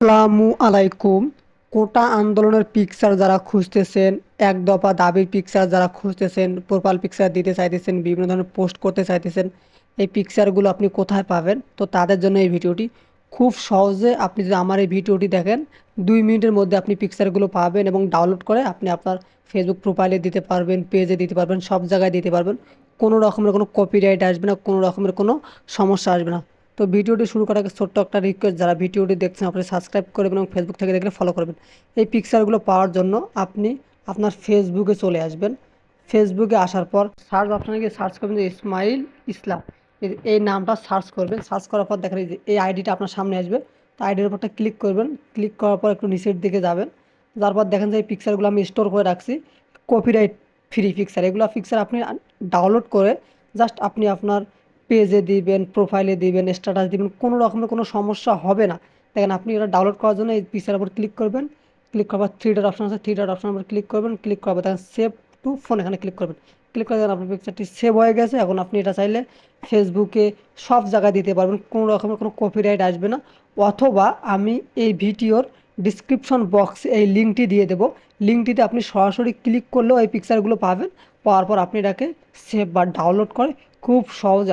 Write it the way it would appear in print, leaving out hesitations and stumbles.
আসসালামু আলাইকুম। কোটা আন্দোলনের পিকচার যারা খুঁজতেছেন, এক দফা দাবির পিকচার যারা খুঁজতেছেন, প্রোফাইল পিকচার দিতে চাইতেছেন, বিভিন্ন ধরনের পোস্ট করতে চাইতেছেন, এই পিকচারগুলো আপনি কোথায় পাবেন? তো তাদের জন্য এই ভিডিওটি খুব সহজে আপনি যদি আমার এই ভিডিওটি দেখেন 2 মিনিটের মধ্যে আপনি পিকচারগুলো পাবেন এবং ডাউনলোড করে আপনি আপনার ফেসবুক প্রোফাইলে দিতে পারবেন, পেজে দিতে পারবেন, সব জায়গায় দিতে পারবেন। কোনো রকমের কোনো কপিরাইট আসবে না, কোনো রকমের কোনো সমস্যা আসবে না। তো ভিডিওটি শুরু করার আগে ছোট্ট একটা রিকোয়েস্ট, যারা ভিডিওটি দেখছেন আপনি সাবস্ক্রাইব করবেন এবং ফেসবুক থেকে দেখলে ফলো করবেন। এই পিকচারগুলো পাওয়ার জন্য আপনি আপনার ফেসবুকে চলে আসবেন। ফেসবুকে আসার পর সার্চ অপশানে গিয়ে সার্চ করবেন যে ইসমাইল ইসলাম, এই নামটা সার্চ করবেন। সার্চ করার পর দেখেন এই যে এই আইডিটা আপনার সামনে আসবে। তো আইডির উপরটা ক্লিক করবেন। ক্লিক করার পর একটু নিচের দিকে যাবেন। যার পর দেখেন যে এই পিকচারগুলো আমি স্টোর করে রাখছি, কপিরাইট ফ্রি পিকচার। এগুলো পিকচার আপনি ডাউনলোড করে জাস্ট আপনি আপনার পেজে দিবেন, প্রোফাইলে দিবেন, স্ট্যাটাস দিবেন, কোনো রকমের কোনো সমস্যা হবে না। দেখেন আপনি এটা ডাউনলোড করার জন্য এই পিকচারের উপর ক্লিক করবেন। ক্লিক করার পর থ্রি ডট অপশন আছে, থ্রি ডট অপশনের উপর ক্লিক করবেন। ক্লিক করার পর দেখেন সেভ টু ফোন, এখানে ক্লিক করবেন। ক্লিক করে দেখেন আপনার পিকচারটি সেভ হয়ে গেছে। এখন আপনি এটা চাইলে ফেসবুকে সব জায়গায় দিতে পারবেন, কোনো রকমের কোনো কপিরাইট আসবে না। অথবা আমি এই ভিডিওর ডিসক্রিপশন বক্সে এই লিঙ্কটি দিয়ে দেবো। লিঙ্কটিতে আপনি সরাসরি ক্লিক করলেও এই পিকচারগুলো পাবেন। পাওয়ার পর আপনি এটাকে সেভ বা ডাউনলোড করে খুব সহজে